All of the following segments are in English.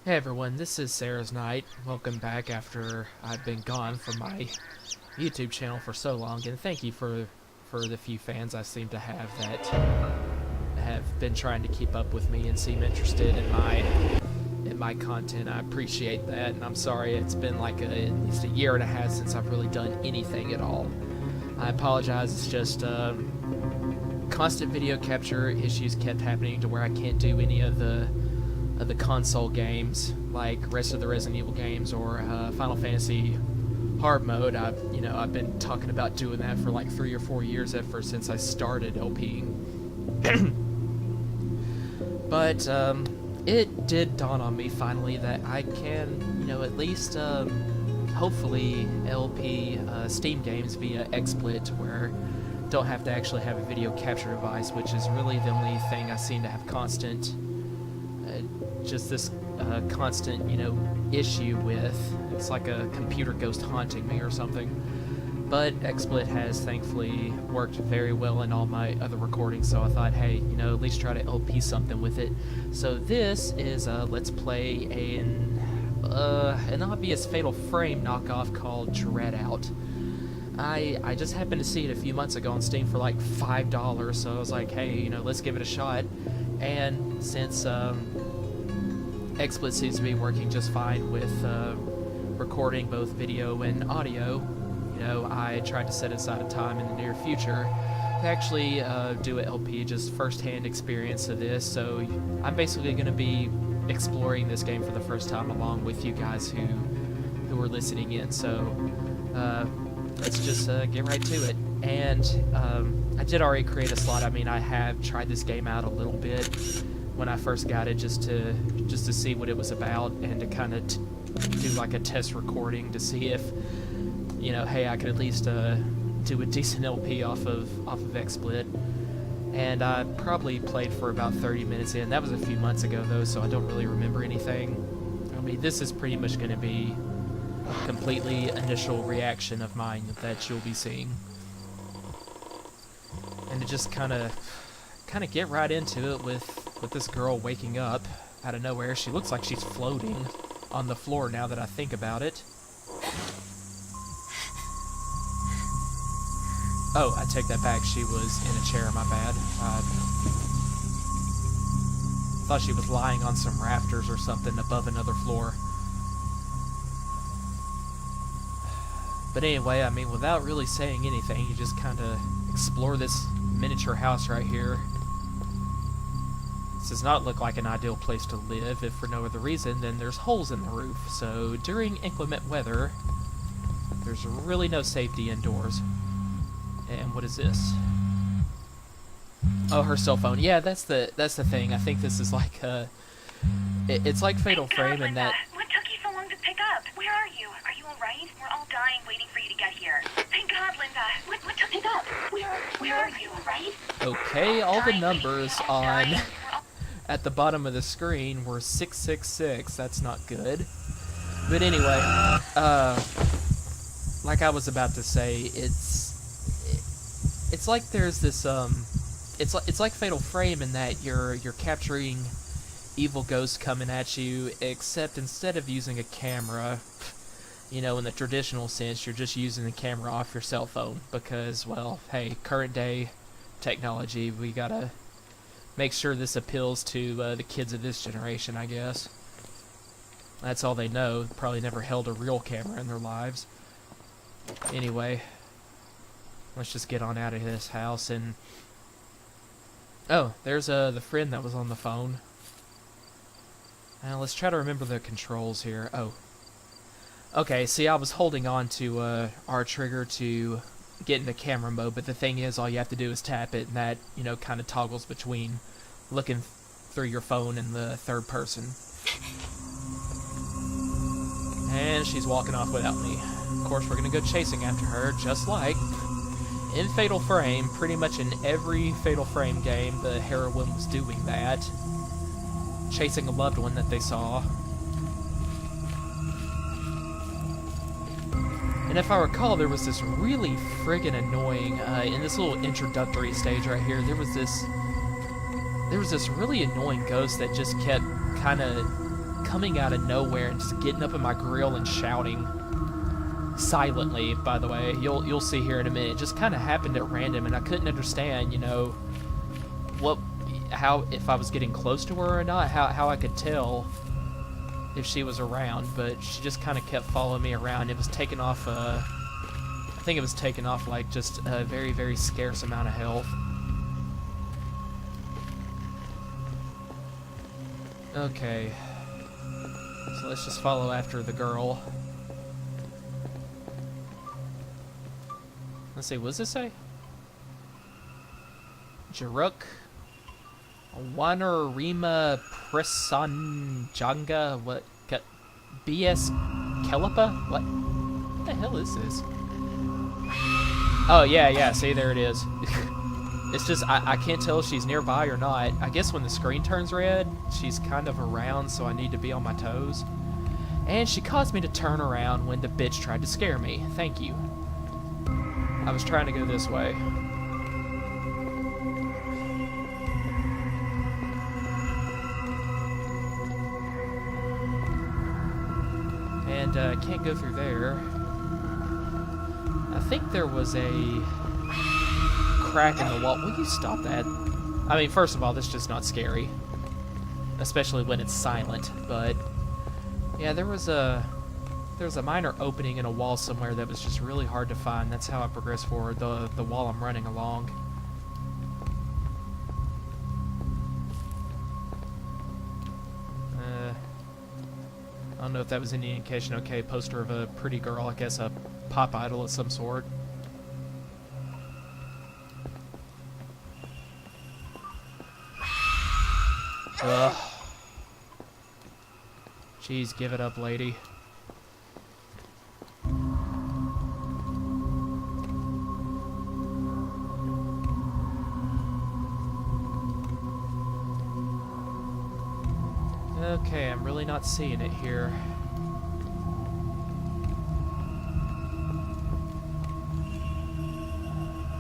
Hey everyone, this is Sarah's Night. Welcome back after I've been gone from my YouTube channel for so long, and thank you for the few fans I seem to have that have been trying to keep up with me and seem interested in my content. I appreciate that, and I'm sorry it's been like at least a year and a half since I've really done anything at all. I apologize. It's just constant video capture issues kept happening to where I can't do any of the console games like rest of the Resident Evil games or Final Fantasy hard mode. I've been talking about doing that for like 3 or 4 years ever since I started LPing. But it did dawn on me finally that I can, at least hopefully LP Steam games via XSplit, where I don't have to actually have a video capture device, which is really the only thing I seem to have constant constant issue with. It's like a computer ghost haunting me or something. But XSplit has thankfully worked very well in all my other recordings, so I thought, hey, at least try to LP something with it. So this is let's play an obvious Fatal Frame knockoff called DreadOut. I just happened to see it a few months ago on Steam for like $5, so I was like, hey, let's give it a shot. And since XSplit seems to be working just fine with recording both video and audio, I tried to set aside a time in the near future to actually do an LP, just first-hand experience of this. So I'm basically going to be exploring this game for the first time along with you guys who are listening in. So let's just get right to it. And I did already create a slot. I mean, I have tried this game out a little bit when I first got it, just to see what it was about and to kind of do like a test recording to see if, hey, I could at least do a decent LP off of XSplit. And I probably played for about 30 minutes in. That was a few months ago though, so I don't really remember anything. I mean, this is pretty much going to be a completely initial reaction of mine that you'll be seeing. And to just kind of get right into it with this girl waking up out of nowhere. She looks like she's floating on the floor now that I think about it. Oh, I take that back. She was in a chair, my bad. Thought she was lying on some rafters or something above another floor. But anyway, I mean, without really saying anything, you just kind of explore this miniature house right here. This does not look like an ideal place to live, if for no other reason than there's holes in the roof. So during inclement weather, there's really no safety indoors. And what is this? Oh, her cell phone. Yeah, that's the thing. I think this is like it's like Fatal Frame in that. What took you so long to pick up? Where are you? Are you alright? We're all dying waiting for you to get here. Thank God, Linda. What took you up? Where are you, alright? Okay, all the numbers on at the bottom of the screen were 666. That's not good. But anyway, like I was about to say, it's like there's this it's like Fatal Frame in that you're capturing evil ghosts coming at you, except instead of using a camera, in the traditional sense, you're just using the camera off your cell phone because, well, hey, current day technology, we gotta make sure this appeals to the kids of this generation, I guess. That's all they know. Probably never held a real camera in their lives. Anyway, let's just get on out of this house and... Oh, there's the friend that was on the phone. Now let's try to remember the controls here. Oh. Okay, see, I was holding on to R trigger to get into camera mode, but the thing is, all you have to do is tap it, and that, kind of toggles between looking through your phone and the third person. And she's walking off without me. Of course, we're gonna go chasing after her, just like in Fatal Frame. Pretty much in every Fatal Frame game, the heroine was doing that. Chasing a loved one that they saw. And if I recall, there was this really friggin' annoying, in this little introductory stage right here, there was this really annoying ghost that just kept kind of coming out of nowhere and just getting up in my grill and shouting. Silently, by the way. You'll see here in a minute. It just kind of happened at random, and I couldn't understand, you know, how, if I was getting close to her or not, how I could tell if she was around, but she just kind of kept following me around. It was taking off, I think it was taking off like just a very, very scarce amount of health. Okay. So let's just follow after the girl. Let's see, what does this say? Jaruk Wanarima Prasanjanga, what? BS Kelipa? What the hell is this? Oh, yeah, see, there it is. It's just, I can't tell if she's nearby or not. I guess when the screen turns red, she's kind of around, so I need to be on my toes. And she caused me to turn around when the bitch tried to scare me. Thank you. I was trying to go this way. And can't go through there. I think there was a crack in the wall. Will you stop that? I mean, first of all, this is just not scary. Especially when it's silent, but yeah, there was a minor opening in a wall somewhere that was just really hard to find. That's how I progressed forward, the wall I'm running along. I don't know if that was any indication. Okay, poster of a pretty girl, I guess a pop idol of some sort. Ugh. Jeez, give it up, lady. Okay, I'm really not seeing it here.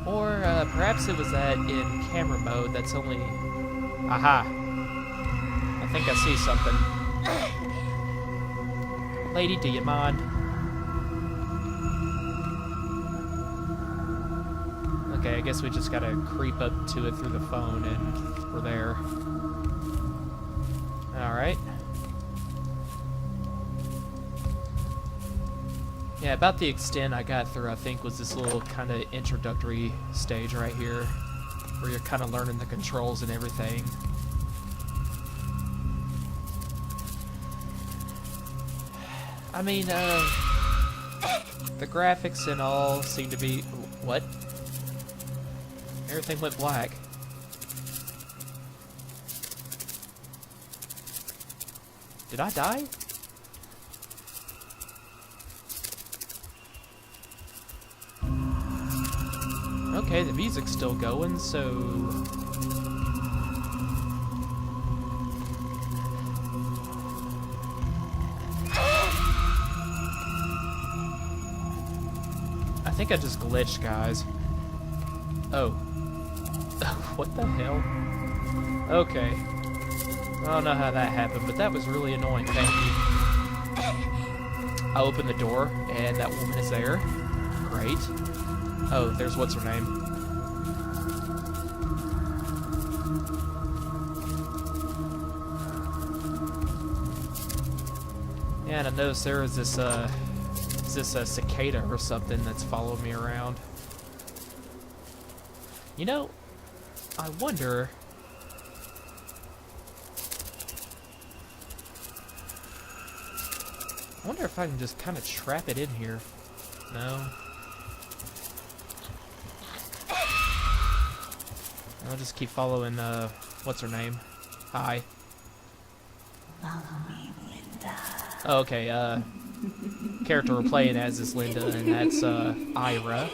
Or perhaps it was that in camera mode that's only... Aha! I think I see something. Lady, do you mind? Okay, I guess we just gotta creep up to it through the phone and we're there. Alright. Yeah, about the extent I got through, I think, was this little kind of introductory stage right here, where you're kind of learning the controls and everything. I mean, the graphics and all seem to be... What? Everything went black. Did I die? Okay, the music's still going, so... I think I just glitched, guys. Oh. What the hell? Okay. I don't know how that happened, but that was really annoying. Thank you. I open the door, and that woman is there. Great. Oh, there's what's her name. Yeah, and I noticed there is this, is this a cicada or something that's following me around. You know, I wonder... I wonder if I can just kind of trap it in here. No. I'll just keep following, what's her name? Hi. Follow me, Linda. Oh, okay, character we're playing as is Linda, and that's, Ira.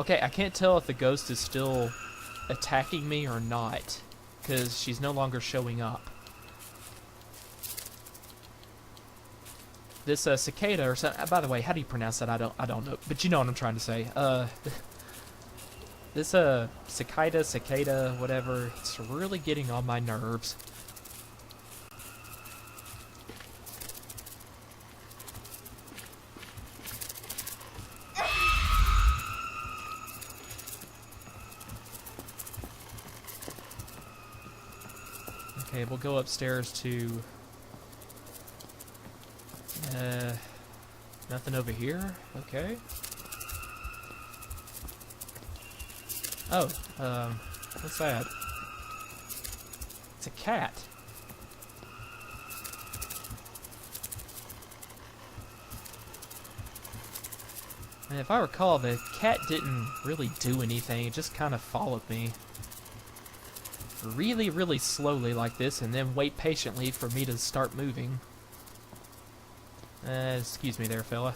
Okay, I can't tell if the ghost is still attacking me or not, because she's no longer showing up. This cicada or something. By the way, how do you pronounce that? I don't know. But you know what I'm trying to say. This cicada, whatever, it's really getting on my nerves. Okay, we'll go upstairs to... nothing over here? Okay. Oh, what's that? It's a cat. And if I recall, the cat didn't really do anything, it just kind of followed me. Really, really slowly like this, and then wait patiently for me to start moving. Excuse me there, fella.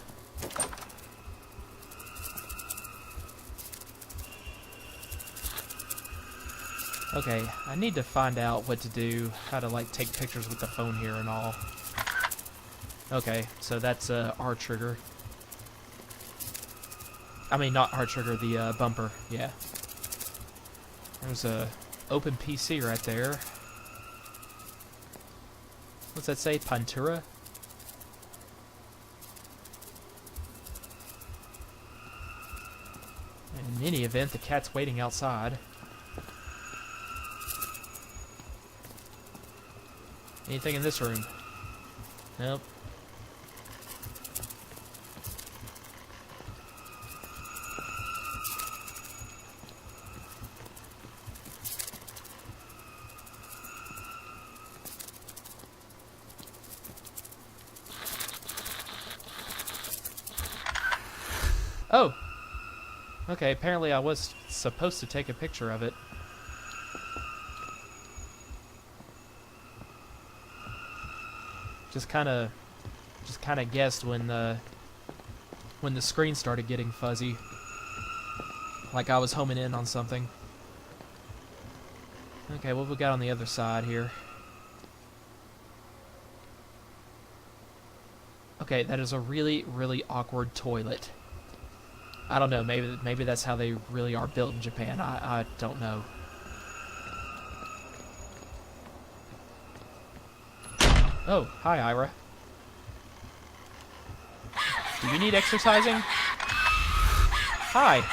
Okay, I need to find out what to do, how to, like, take pictures with the phone here and all. Okay, so that's, R trigger. I mean, not R trigger, the, bumper, yeah. There's a open PC right there. What's that say? Pantura? In any event, the cat's waiting outside. Anything in this room? Nope. Oh! Okay, apparently I was supposed to take a picture of it. Just kind of guessed when the screen started getting fuzzy, like I was homing in on something. Okay, what we got on the other side here? Okay, that is a really, really awkward toilet. I don't know, maybe that's how they really are built in Japan. I don't know. Oh, hi, Ira. Do you need exercising? Hi.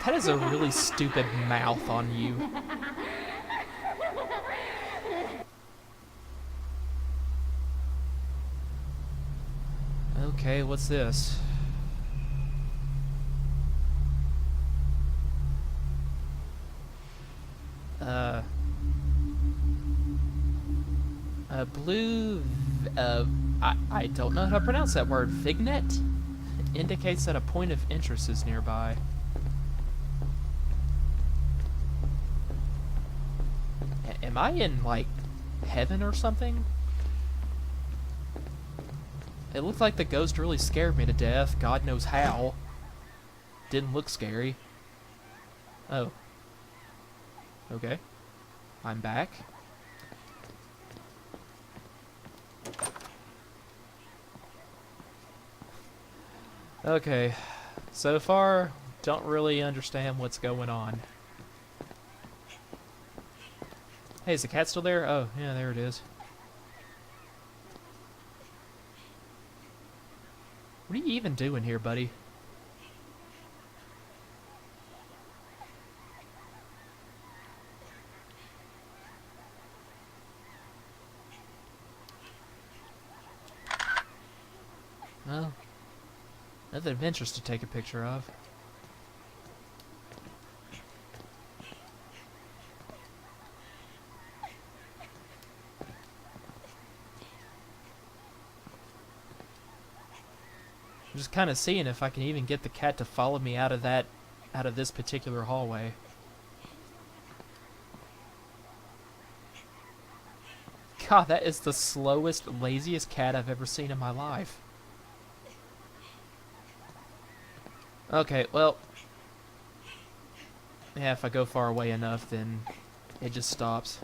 That is a really stupid mouth on you. Okay, what's this? Blue, I don't know how to pronounce that word. Vignet? Indicates that a point of interest is nearby. Am I in, like, heaven or something? It looked like the ghost really scared me to death. God knows how. Didn't look scary. Oh. Okay. I'm back. Okay. So far, don't really understand what's going on. Hey, is the cat still there? Oh, yeah, there it is. What are you even doing here, buddy? Well, nothing of interest to take a picture of. I'm just kind of seeing if I can even get the cat to follow me out of this particular hallway. God, that is the slowest, laziest cat I've ever seen in my life. Okay, well, yeah, if I go far away enough, then it just stops.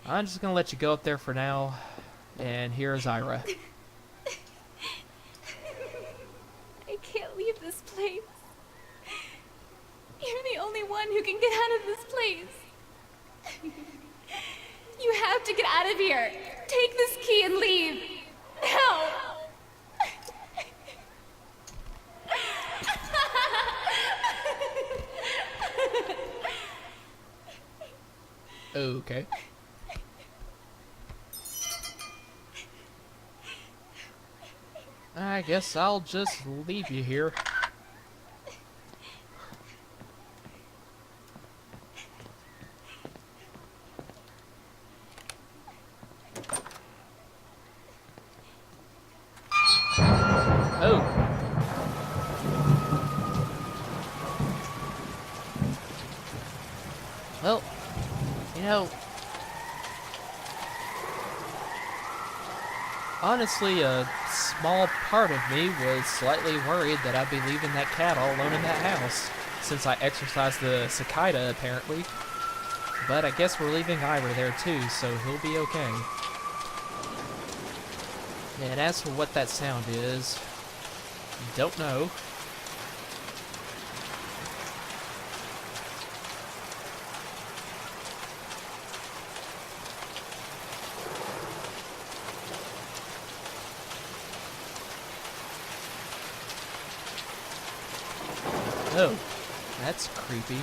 I'm just gonna let you go up there for now, and here's Ira. this place. You're the only one who can get out of this place. You have to get out of here. Take this key and leave. Now. Okay. I guess I'll just leave you here. Oh. Well, you know, honestly, a small part of me was slightly worried that I'd be leaving that cat all alone in that house, since I exorcised the cicada, apparently. But I guess we're leaving Ira there too, so he'll be okay. And as for what that sound is, don't know. Oh, that's creepy.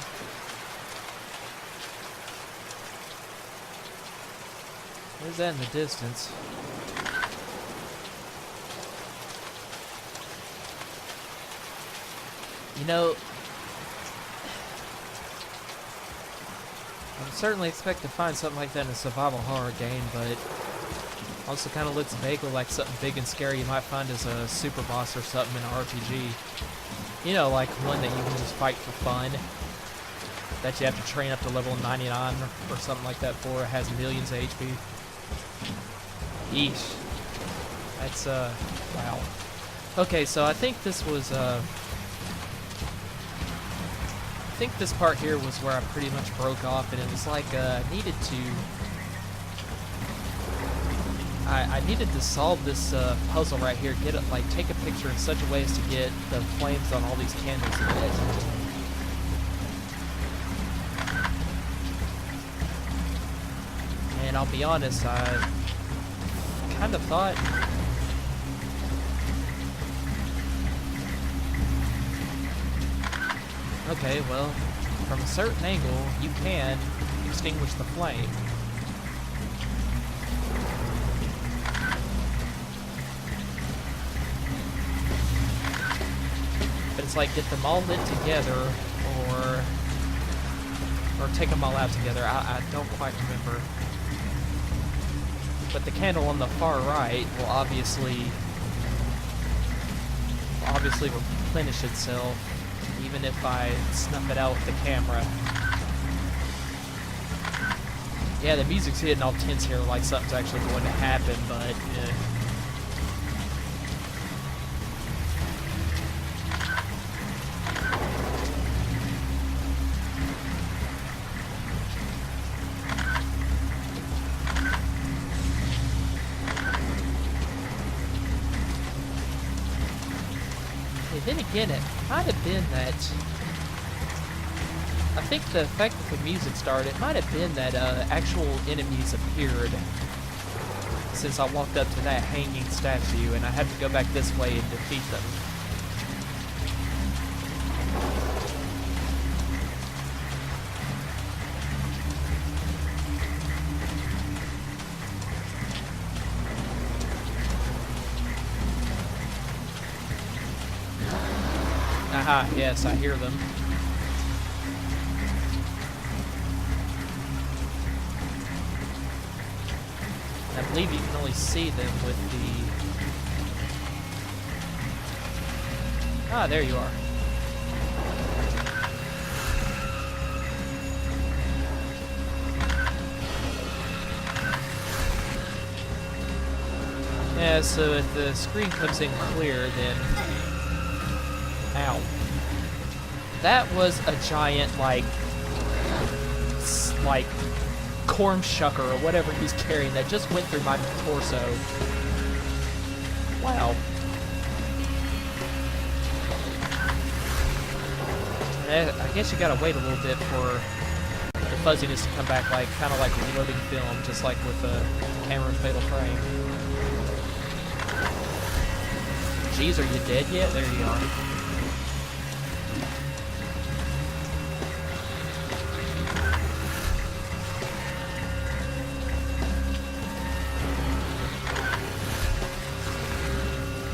Where's that in the distance? You know, I would certainly expect to find something like that in a survival horror game, but also kind of looks vaguely like something big and scary you might find as a super boss or something in an RPG. You know, like one that you can just fight for fun, that you have to train up to level 99 or something like that for. It has millions of HP. Yeesh. That's, wow. Okay, so I think this was, I think this part here was where I pretty much broke off, and it was like, I needed to solve this puzzle right here, get it, like, take a picture in such a way as to get the flames on all these candles lit. And I'll be honest, I kind of thought, okay, well, from a certain angle, you can extinguish the flame. But it's like, get them all lit together, or take them all out together. I don't quite remember. But the candle on the far right will obviously replenish itself, even if I snuff it out with the camera. Yeah, the music's hitting all tense here, like something's actually going to happen, but then again, it might have been that, I think the fact that the music started, it might have been that actual enemies appeared, since I walked up to that hanging statue and I had to go back this way and defeat them. Aha, yes, I hear them. I believe you can only see them with the... Ah, there you are. Yeah, so if the screen comes in clear, then... Ow. That was a giant, like corn shucker or whatever he's carrying that just went through my torso. Wow. I guess you gotta wait a little bit for the fuzziness to come back, like kind of like reloading film, just like with the camera in Fatal Frame. Jeez, are you dead yet? There you are.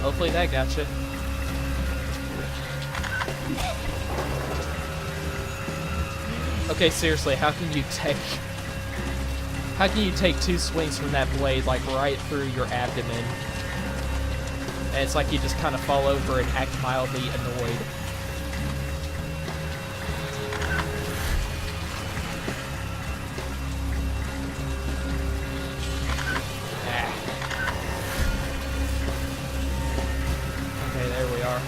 Hopefully that got you. Okay, seriously, how can you take 2 swings from that blade, like, right through your abdomen? And it's like you just kind of fall over and act mildly annoyed. Ah. Okay, there we are.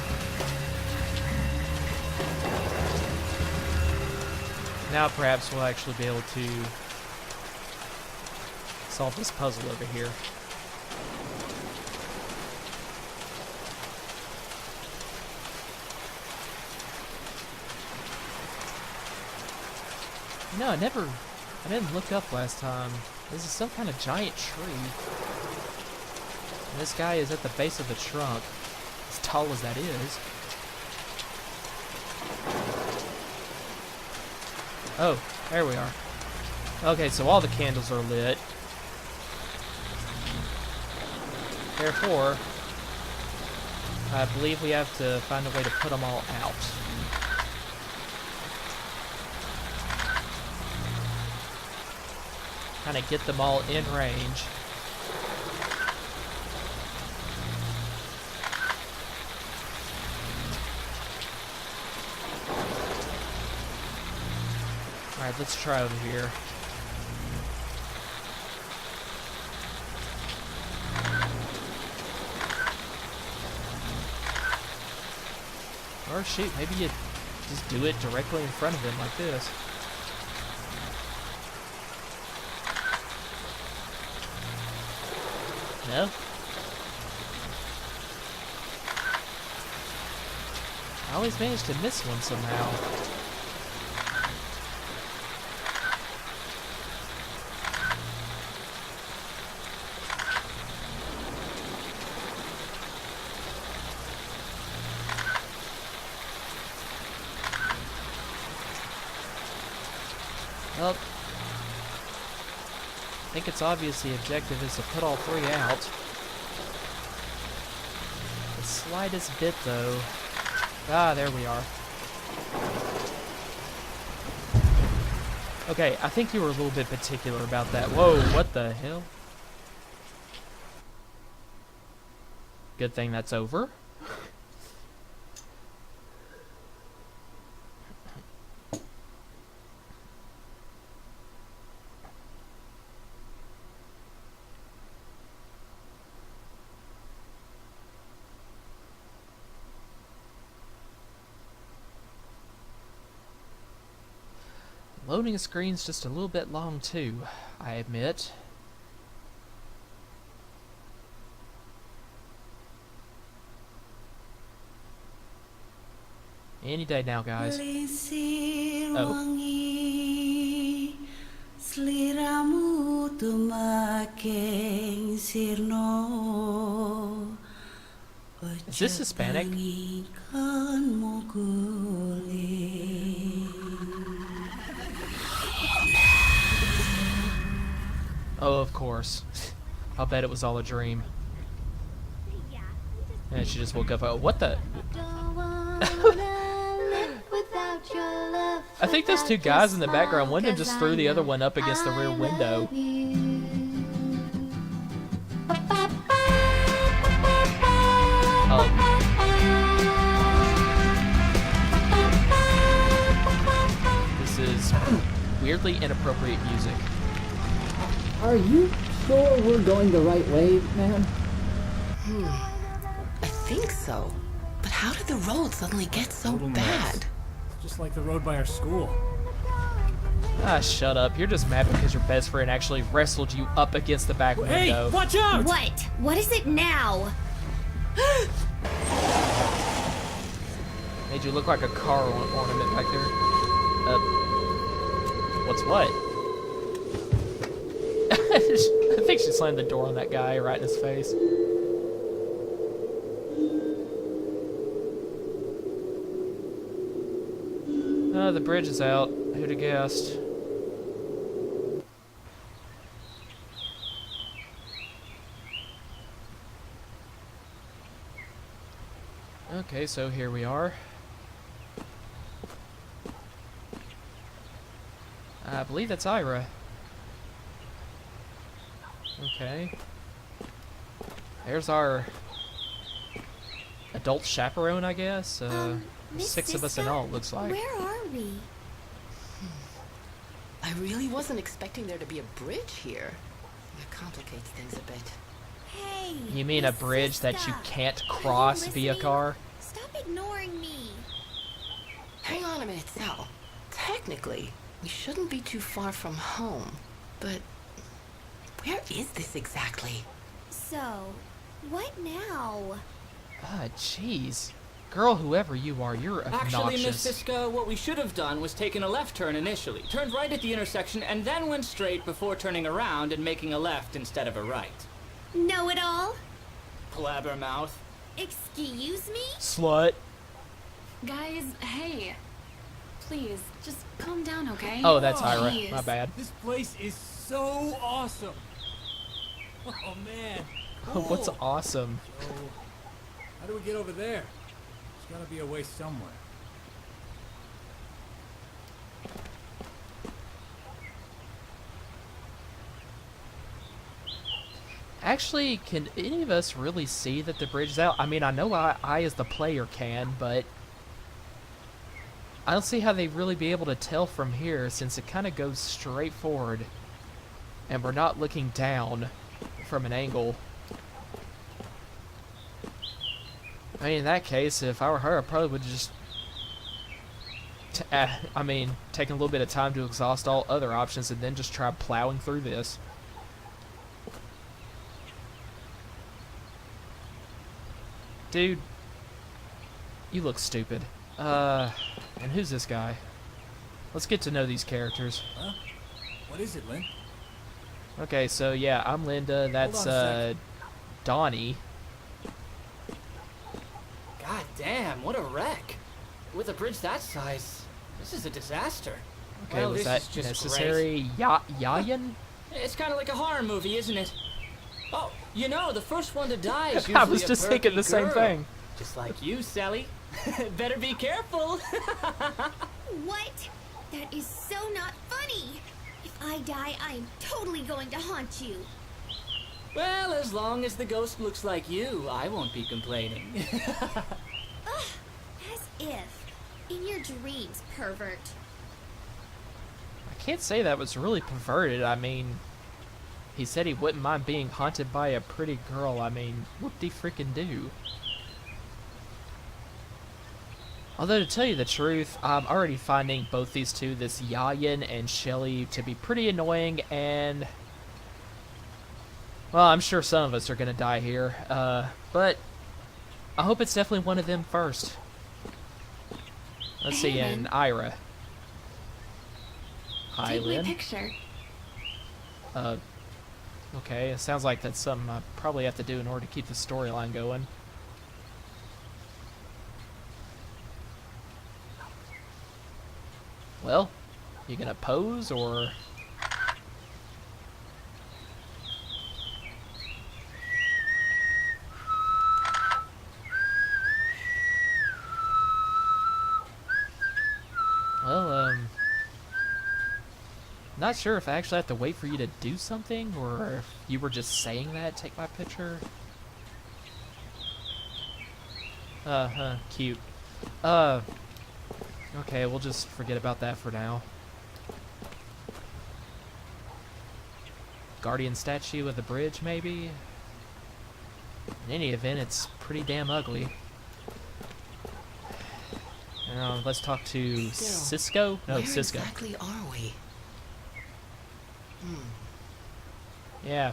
Now perhaps we'll actually be able to solve this puzzle over here. You know, I didn't look up last time. This is some kind of giant tree. And this guy is at the base of the trunk, as tall as that is. Oh, there we are. Okay, so all the candles are lit. Therefore, I believe we have to find a way to put them all out. Kind of get them all in range. Alright, let's try over here. Or shoot, maybe you just do it directly in front of him like this. No? I always manage to miss one somehow. Well, I think it's obvious the objective is to put all 3 out. The slightest bit, though. Ah, there we are. Okay, I think you were a little bit particular about that. Whoa, what the hell? Good thing that's over. Loading a screen's just a little bit long too, I admit. Any day now, guys. Oh. Is this Hispanic? Oh, of course. I'll bet it was all a dream. And she just woke up. Oh, what the? I think those 2 guys in the background, one of them just threw the other one up against the rear window. This is weirdly inappropriate music. Are you sure we're going the right way, man? I think so. But how did the road suddenly get so bad? Just like the road by our school. Ah, shut up. You're just mad because your best friend actually wrestled you up against the back window. Hey, watch out! What? What is it now? Made you look like a car ornament back there. What's what? I think she slammed the door on that guy right in his face. Oh, the bridge is out. Who'd have guessed? Okay, so here we are. I believe that's Ira. Okay. There's our adult chaperone, I guess. Miss 6 of us in Siska, all, it looks like. Where are we? I really wasn't expecting there to be a bridge here. That complicates things a bit. Hey. You mean a Miss bridge that you Siska, can't are you cross via listening? car? Stop ignoring me. Hang on a minute, Sal. Technically, we shouldn't be too far from home. But where is this exactly? So, what now? Ah, jeez. Girl, whoever you are, you're Actually, obnoxious. Miss Siska, what we should have done was taken a left turn initially. Turned right at the intersection and then went straight before turning around and making a left instead of a right. Know it all? Blabbermouth. Excuse me? Slut. Guys, hey. Please, just calm down, okay? Oh, that's Ira. Jeez. My bad. This place is so awesome. Oh man. What's Cool. awesome? So, how do we get over there? There's gotta be a way somewhere. Actually, can any of us really see that the bridge is out? I mean, I know I as the player can, but I don't see how they'd really be able to tell from here since it kind of goes straight forward and we're not looking down from an angle. I mean, in that case, if I were her, I probably would just taking a little bit of time to exhaust all other options and then just try plowing through this. Dude, you look stupid. And who's this guy? Let's get to know these characters. Huh? What is it, Lynn? Okay, so yeah, I'm Linda. That's on a second. Donnie. God damn, what a wreck. With a bridge that size, this is a disaster. Okay, Well, was this that is just necessary? Yayan? It's kind of like a horror movie, isn't it? Oh, you know, the first one to die is usually I was a just thinking perky the same girl. thing. Just like you, Sally. Better be careful. What? That is so not funny. If I die, I am totally going to haunt you. Well, as long as the ghost looks like you, I won't be complaining. Ugh, as if. In your dreams, pervert. I can't say that was really perverted. I mean, he said he wouldn't mind being haunted by a pretty girl. I mean, whoop-de freaking do. Although, to tell you the truth, I'm already finding both these two, this Yayan and Shelly, to be pretty annoying, and well, I'm sure some of us are going to die here, but I hope it's definitely one of them first. Let's see, and Ira. Hi, Take my Lynn. picture. Okay, it sounds like that's something I probably have to do in order to keep the storyline going. Well, you gonna pose, or... Well, not sure if I actually have to wait for you to do something, or if you were just saying that, take my picture. Cute. Okay, we'll just forget about that for now. Guardian statue of the bridge, maybe? In any event, it's pretty damn ugly. Let's talk to Still, Cisco? No, where Cisco. exactly are we? Yeah,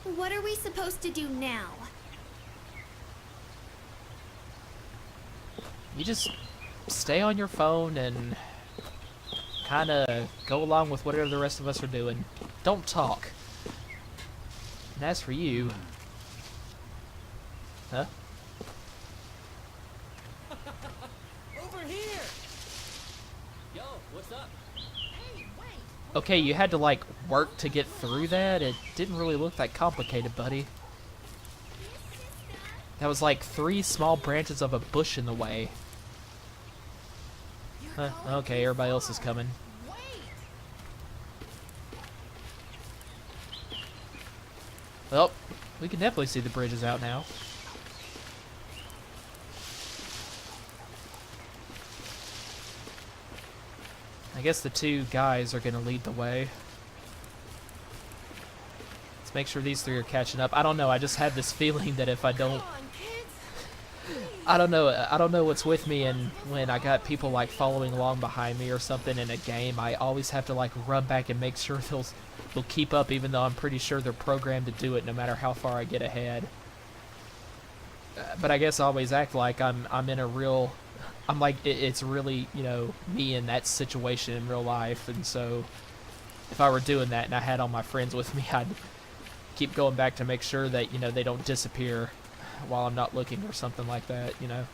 What are we supposed to do now? you just stay on your phone and kind of go along with whatever the rest of us are doing. Don't talk. And as for you... Huh? Over here! Yo, what's up? Okay, you had to, like, work to get through that? It didn't really look that complicated, buddy. That was like 3 small branches of a bush in the way. Huh, okay, everybody else is coming. Well, we can definitely see the bridges out now. I guess the 2 guys are going to lead the way. Let's make sure these 3 are catching up. I don't know, I just had this feeling that if I don't... I don't know what's with me, and when I got people like following along behind me or something in a game, I always have to like run back and make sure they'll keep up, even though I'm pretty sure they're programmed to do it no matter how far I get ahead. But I guess I always act like I'm in a real... I'm like, it's really, you know, me in that situation in real life, and so if I were doing that and I had all my friends with me, I'd keep going back to make sure that, you know, they don't disappear while I'm not looking or something like that, you know.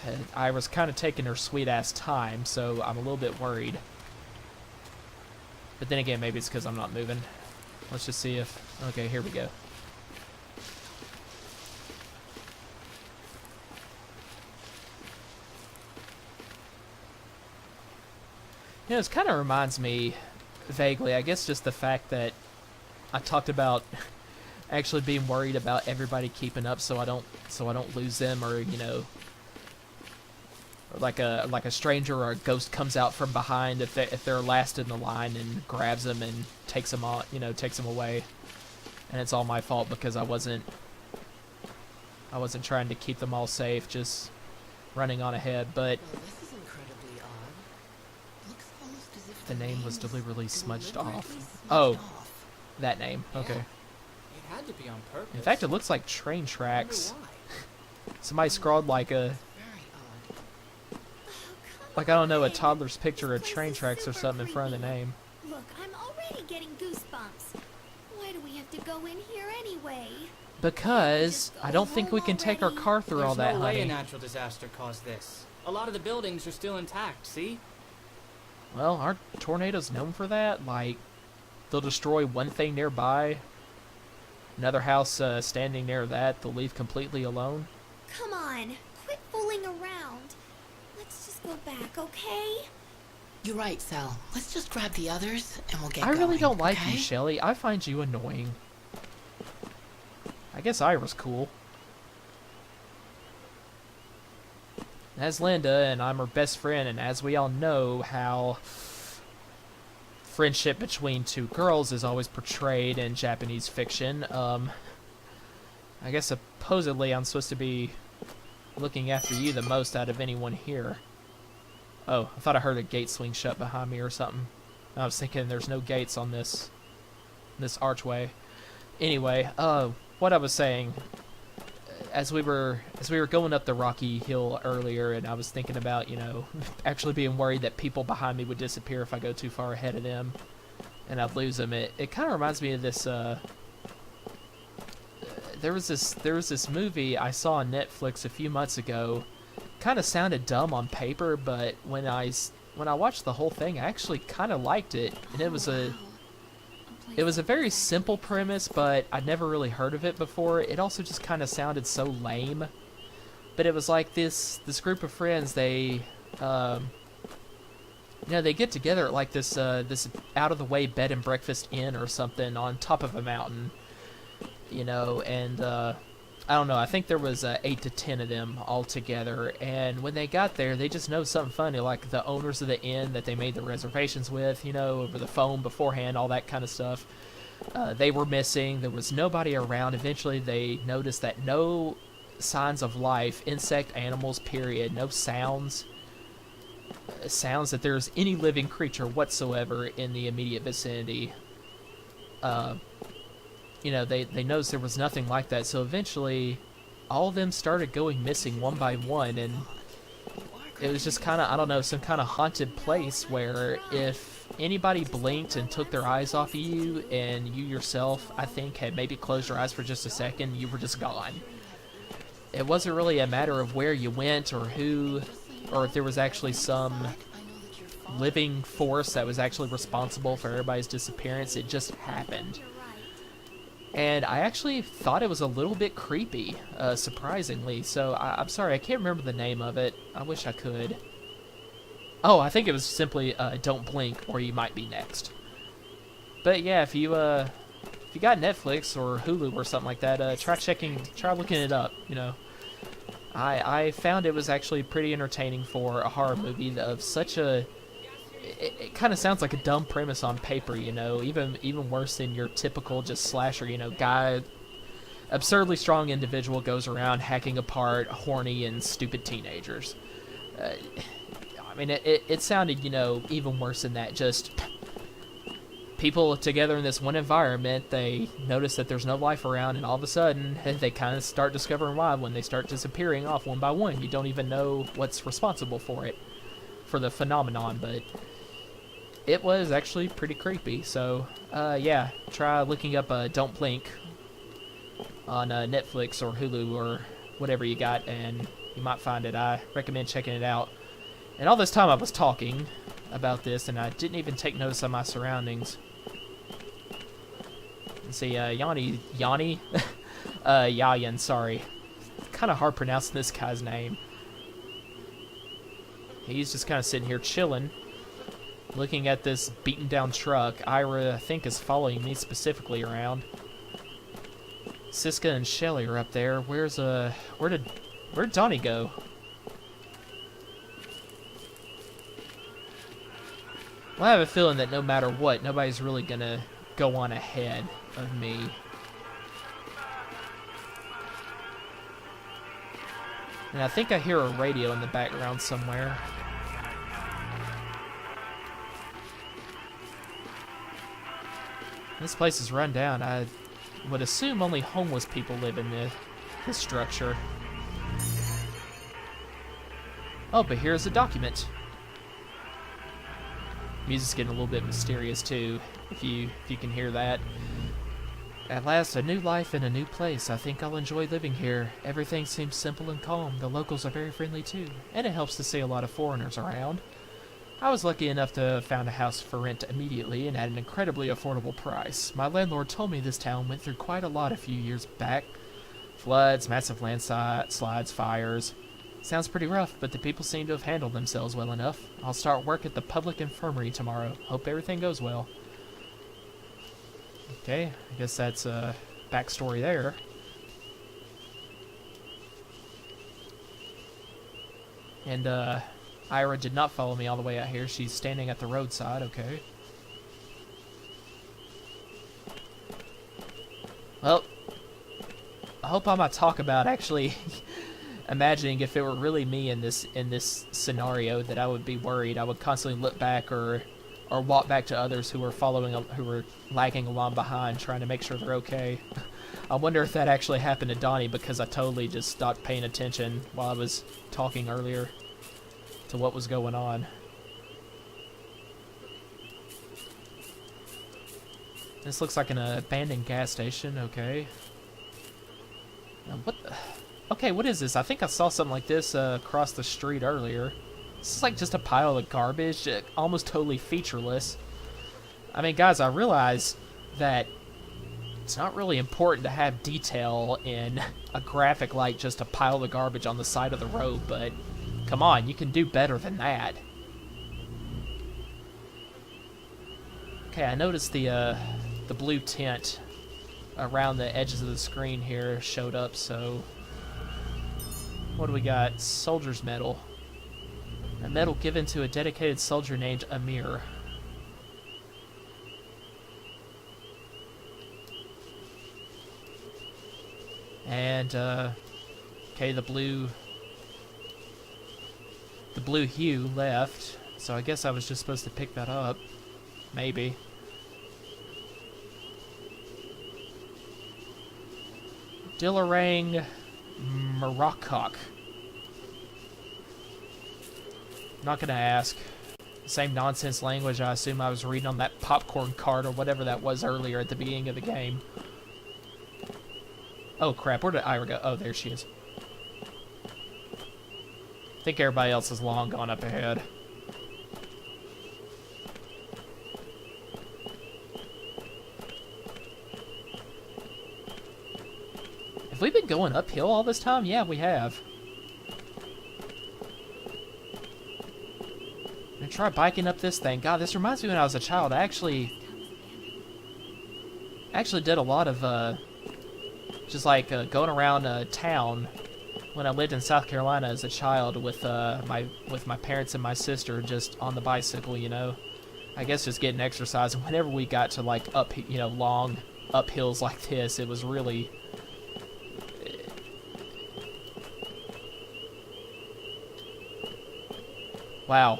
And Ira's kind of taking her sweet-ass time, so I'm a little bit worried. But then again, maybe it's because I'm not moving. Let's just see if... Okay, here we go. You know, this kind of reminds me, vaguely, I guess just the fact that I talked about actually being worried about everybody keeping up so I don't lose them, or, you know, like a stranger or a ghost comes out from behind if they're last in the line and grabs them and takes them on, you know, takes them away. And it's all my fault because I wasn't trying to keep them all safe, just running on ahead. But Well, this is incredibly odd. Looks almost as if the name was deliberately smudged off. smudged Oh, off. that name. Okay. It had to be on purpose. In fact, it looks like train tracks. Why? Somebody scrawled like a, Very odd. like, I don't know, a toddler's picture of train tracks or something in front of the name. Look, I'm already getting goosebumps. Why do we have to go in here anyway? Because I don't think we can take our car through all that, There's no way a honey. natural disaster caused this. A lot of the buildings are still intact, see? Well, aren't tornadoes known for that? Like, they'll destroy one thing nearby, another house standing near that, they'll leave completely alone. Come on, quit fooling around. Let's just go back, okay? You're right, Sal. Let's just grab the others and we'll get I going. really don't like okay? you, Shelly. I find you annoying. I guess Ira's cool. That's Linda, and I'm her best friend, and as we all know how friendship between 2 girls is always portrayed in Japanese fiction, I guess supposedly I'm supposed to be looking after you the most out of anyone here. Oh, I thought I heard a gate swing shut behind me or something. I was thinking there's no gates on this archway. Anyway, what I was saying, as we were going up the rocky hill earlier, and I was thinking about, you know, actually being worried that people behind me would disappear if I go too far ahead of them, and I'd lose them. It kind of reminds me of this. There was this movie I saw on Netflix a few months ago. Kind of sounded dumb on paper, but when I watched the whole thing, I actually kind of liked it, and it was a very simple premise, but I'd never really heard of it before. It also just kind of sounded so lame. But it was like this group of friends, they they get together at like this out of the way bed and breakfast inn or something on top of a mountain. You know, and I don't know, I think there was 8 to 10 of them all together, and when they got there, they just know something funny, like the owners of the inn that they made the reservations with, you know, over the phone beforehand, all that kind of stuff. They were missing, there was nobody around. Eventually they noticed that no signs of life, insect, animals, period, no sounds that there's any living creature whatsoever in the immediate vicinity. You know, they noticed there was nothing like that, so eventually all of them started going missing one by one, and it was just kind of, I don't know, some kind of haunted place where if anybody blinked and took their eyes off of you, and you yourself, I think, had maybe closed your eyes for just a second, you were just gone. It wasn't really a matter of where you went or who, or if there was actually some living force that was actually responsible for everybody's disappearance. It just happened. And I actually thought it was a little bit creepy, surprisingly. So I'm sorry, I can't remember the name of it. I wish I could. Oh, I think it was simply Don't Blink or You Might Be Next. But yeah, if you got Netflix or Hulu or something like that, try looking it up, you know. I found it was actually pretty entertaining for a horror movie of such a... It kind of sounds like a dumb premise on paper, you know, even worse than your typical just slasher, you know, guy, absurdly strong individual goes around hacking apart horny and stupid teenagers. I mean, it sounded, you know, even worse than that. Just people together in this one environment, they notice that there's no life around, and all of a sudden, they kind of start discovering why when they start disappearing off one by one. You don't even know what's responsible for it, for the phenomenon, but it was actually pretty creepy. So, yeah, try looking up Don't Blink on Netflix or Hulu or whatever you got, and you might find it. I recommend checking it out. And all this time I was talking about this, and I didn't even take notice of my surroundings. Let's see, Yayan, sorry. Kind of hard pronouncing this guy's name. He's just kind of sitting here chilling, looking at this beaten down truck. Ira, I think, is following me specifically around. Siska and Shelly are up there. Where'd Donnie go? Well, I have a feeling that no matter what, nobody's really gonna go on ahead of me. And I think I hear a radio in the background somewhere. This place is run down. I would assume only homeless people live in this structure. Oh, but here's a document. Music's getting a little bit mysterious too, if you can hear that. At last, a new life in a new place. I think I'll enjoy living here. Everything seems simple and calm. The locals are very friendly too, and it helps to see a lot of foreigners around. I was lucky enough to have found a house for rent immediately and at an incredibly affordable price. My landlord told me this town went through quite a lot a few years back. Floods, massive landslides, fires. Sounds pretty rough, but the people seem to have handled themselves well enough. I'll start work at the public infirmary tomorrow. Hope everything goes well. Okay, I guess that's a backstory there. And, Ira did not follow me all the way out here. She's standing at the roadside, okay. Well, I hope I'm not talk about actually imagining if it were really me in this scenario that I would be worried. I would constantly look back or walk back to others who were lagging along behind, trying to make sure they're okay. I wonder if that actually happened to Donnie, because I totally just stopped paying attention while I was talking earlier to what was going on. This looks like an abandoned gas station, okay. Okay, what is this? I think I saw something like this across the street earlier. This is like just a pile of garbage, almost totally featureless. I mean, guys, I realize that it's not really important to have detail in a graphic like just a pile of garbage on the side of the road, but come on, you can do better than that. Okay, I noticed the blue tint around the edges of the screen here showed up, so what do we got? Soldier's medal. A medal given to a dedicated soldier named Amir. And, okay, the blue hue left, so I guess I was just supposed to pick that up. Maybe. Dillarang Morocco. Not gonna ask. Same nonsense language I assume I was reading on that popcorn cart or whatever that was earlier at the beginning of the game. Oh crap, where did Ira go? Oh, there she is. I think everybody else is long gone up ahead. Have we been going uphill all this time? Yeah, we have. I'm gonna try biking up this thing. God, this reminds me when I was a child. I actually did a lot of just like going around town when I lived in South Carolina as a child with my parents and my sister, just on the bicycle, you know. I guess just getting exercise. And whenever we got to like long uphills like this, it was really wow.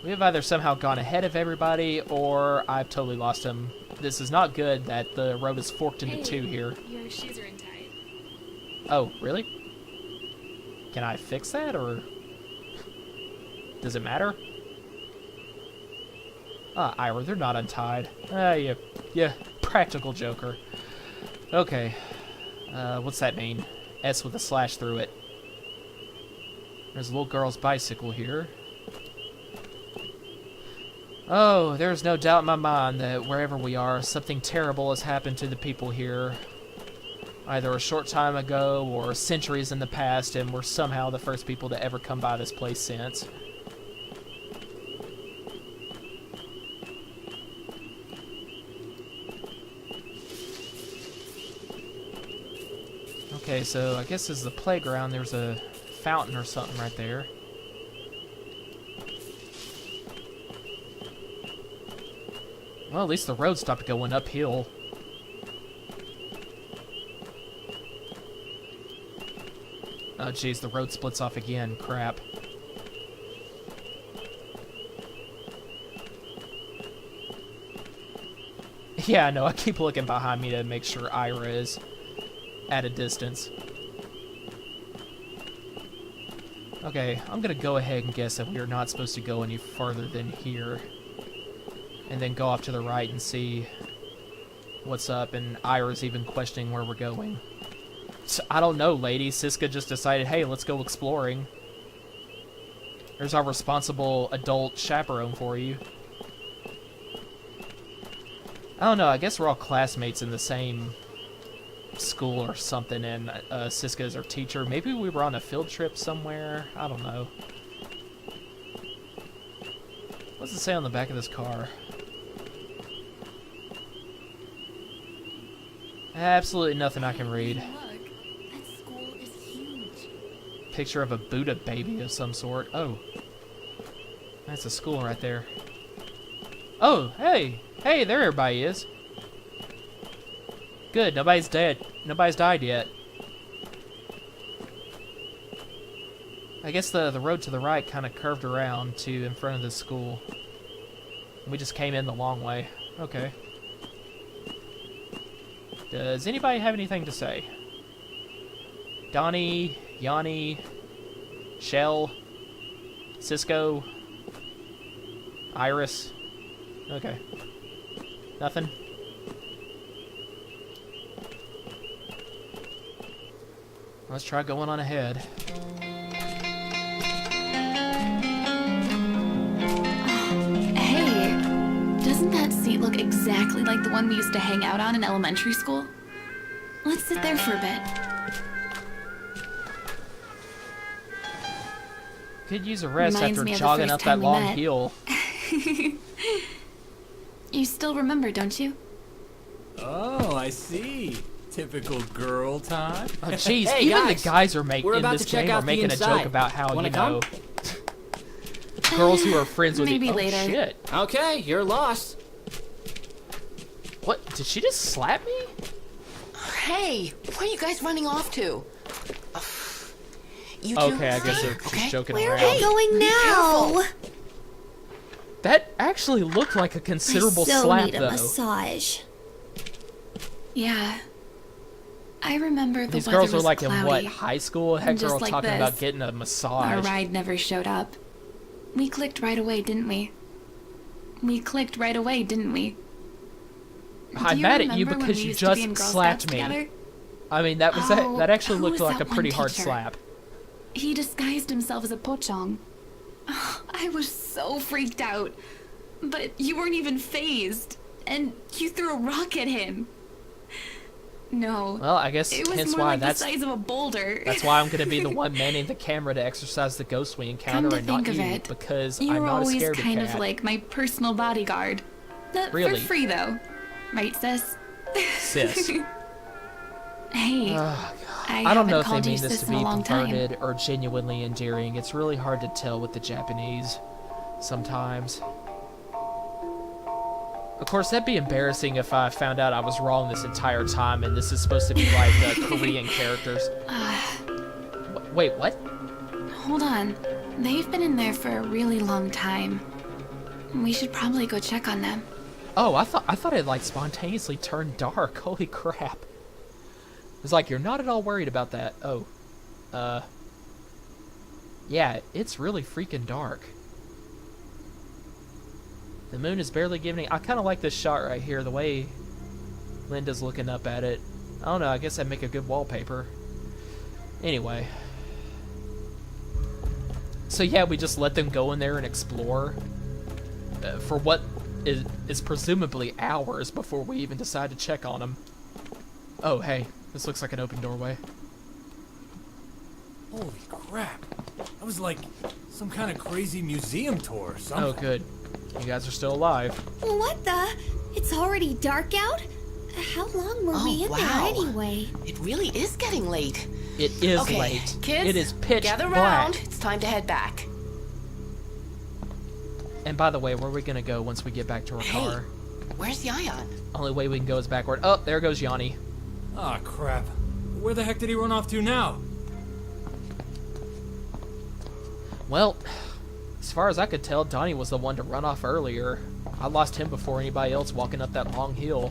We have either somehow gone ahead of everybody, or I've totally lost him. This is not good that the road is forked into two here. Your shoes are untied. Oh, really? Can I fix that, or does it matter? Ira, they're not untied. Yeah, practical joker. Okay. What's that mean? S with a slash through it. There's a little girl's bicycle here. Oh, there's no doubt in my mind that wherever we are, something terrible has happened to the people here. Either a short time ago or centuries in the past, and we're somehow the first people to ever come by this place since. Okay, so I guess this is the playground. There's a fountain or something right there. Well, at least the road stopped going uphill. Oh, jeez, the road splits off again. Crap. Yeah, no, I keep looking behind me to make sure Ira is at a distance. Okay, I'm gonna go ahead and guess that we are not supposed to go any further than here. And then go off to the right and see what's up, and Ira's even questioning where we're going. So, I don't know, lady. Siska just decided, hey, let's go exploring. There's our responsible adult chaperone for you. I don't know, I guess we're all classmates in the same school or something, and Siska is our teacher. Maybe we were on a field trip somewhere. I don't know. What's it say on the back of this car? Absolutely nothing I can read. Look, that school is huge. Picture of a Buddha baby of some sort. Oh. That's a school right there. Oh, hey! Hey, there everybody is. Good, nobody's dead. Nobody's died yet. I guess the road to the right kind of curved around to in front of the school. We just came in the long way. Okay. Does anybody have anything to say? Donnie, Yanni, Shell, Cisco, Iris. Okay. Nothing? Let's try going on ahead. Hey, doesn't that seat look exactly like the one we used to hang out on in elementary school? Let's sit there for a bit. Could use a rest Reminds after me of the jogging first up that time we long met. hill. You still remember, don't you? Oh, I see. Typical girl time. Oh, jeez, Hey, even guys, the guys are making we're in about this to check game are out the making a inside. joke about how Wanna you know come? girls who are friends with Maybe Oh, later. shit! Okay, you're lost. What? Did she just slap me? Hey, where are you guys running off to? You two, Okay, I guess stay, she's okay? joking Where around. are we going now? That actually looked like a considerable I so slap, need a though. massage. Yeah. I remember the These weather girls were was like cloudy. in what, high school? That And just girl like talking this, about getting a Our massage. ride never showed up. We clicked right away, didn't we? We clicked right away, didn't we? I'm Do mad at you remember when because we you used to be in just Girl slapped Scouts me. together? I mean, that was Oh, that actually who looked was like a that pretty one hard teacher? slap. He disguised himself as a pocong. I was so freaked out. But you weren't even phased. And you threw a rock at him. No. Well, I guess It was hence more why like that's the size of a boulder. that's why I'm gonna be the one manning the camera to exercise the ghost we encounter Come to and not think you of it, because you I'm were not a always scaredy kind cat. of like my personal bodyguard. Really? For free, though. Right, sis? Sis. Hey, Oh, I I don't know haven't if they called you mean this sis to in a be long time. perverted or genuinely endearing. It's really hard to tell with the Japanese sometimes. Of course, that'd be embarrassing if I found out I was wrong this entire time and this is supposed to be like Korean characters. Wait, what? Hold on. They've been in there for a really long time. We should probably go check on them. Oh, I thought it like spontaneously turned dark. Holy crap. It's like you're not at all worried about that. Oh. Yeah, it's really freaking dark. The moon is barely giving. I kind of like this shot right here, the way Linda's looking up at it. I don't know, I guess that'd make a good wallpaper. Anyway. So yeah, we just let them go in there and explore for what is presumably hours before we even decide to check on them. Oh, hey, this looks like an open doorway. Holy crap. That was like some kind of crazy museum tour or something. Oh, good. You guys are still alive. What the? It's already dark out? How long were we in there anyway? It really is getting late. It is Okay, late. kids, It is pitch gather black. round. It's time to head back. And by the way, where are we gonna go once we get back to our Hey, car? where's Yayan? Only way we can go is backward. Oh, there goes Yanni. Ah, crap. Where the heck did he run off to now? Well, as far as I could tell, Donnie was the one to run off earlier. I lost him before anybody else walking up that long hill.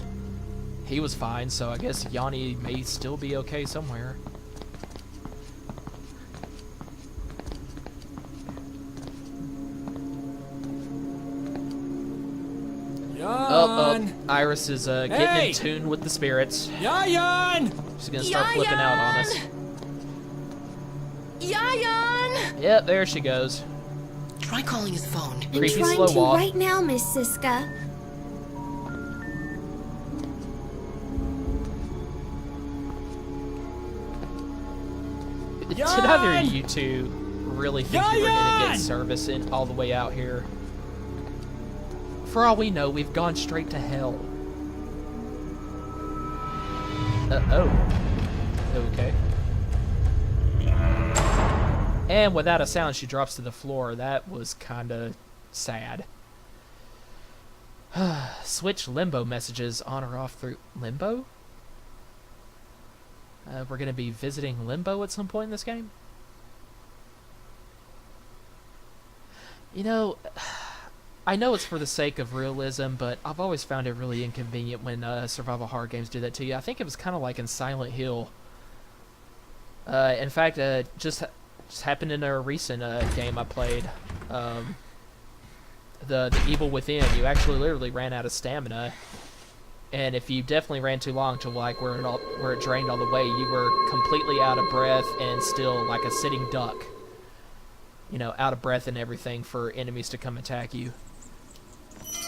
He was fine, so I guess Yanni may still be okay somewhere. Yayan! Iris is getting Hey! in tune with the spirits. Yayan! She's gonna start flipping out on us. Yayan! Yep, there she goes. Try calling his phone. I'm Creepy trying slow to walk. right now, Miss Siska. Did either of you two really think you were gonna get Yayan! service in all the way out here? For all we know, we've gone straight to hell. Oh. Okay. And without a sound, she drops to the floor. That was kinda sad. Switch limbo messages on or off through limbo? We're gonna be visiting limbo at some point in this game? You know, I know it's for the sake of realism, but I've always found it really inconvenient when survival horror games do that to you. I think it was kind of like in Silent Hill. In fact, just happened in a recent game I played. The Evil Within. You actually literally ran out of stamina, and if you definitely ran too long to like where it drained all the way, you were completely out of breath and still like a sitting duck. You know, out of breath and everything for enemies to come attack you.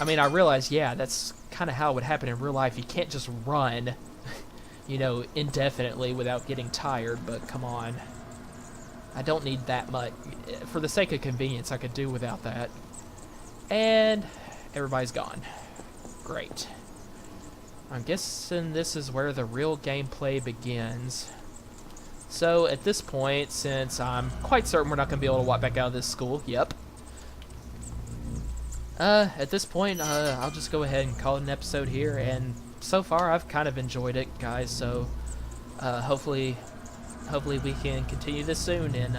I mean, I realize, yeah, that's kind of how it would happen in real life. You can't just run, you know, indefinitely without getting tired, but come on. I don't need that much. For the sake of convenience, I could do without that. And everybody's gone. Great. I'm guessing this is where the real gameplay begins. So, at this point, since I'm quite certain we're not going to be able to walk back out of this school, yep. At this point, I'll just go ahead and call it an episode here, and so far I've kind of enjoyed it, guys, so hopefully we can continue this soon in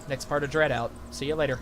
next part of DreadOut. See you later.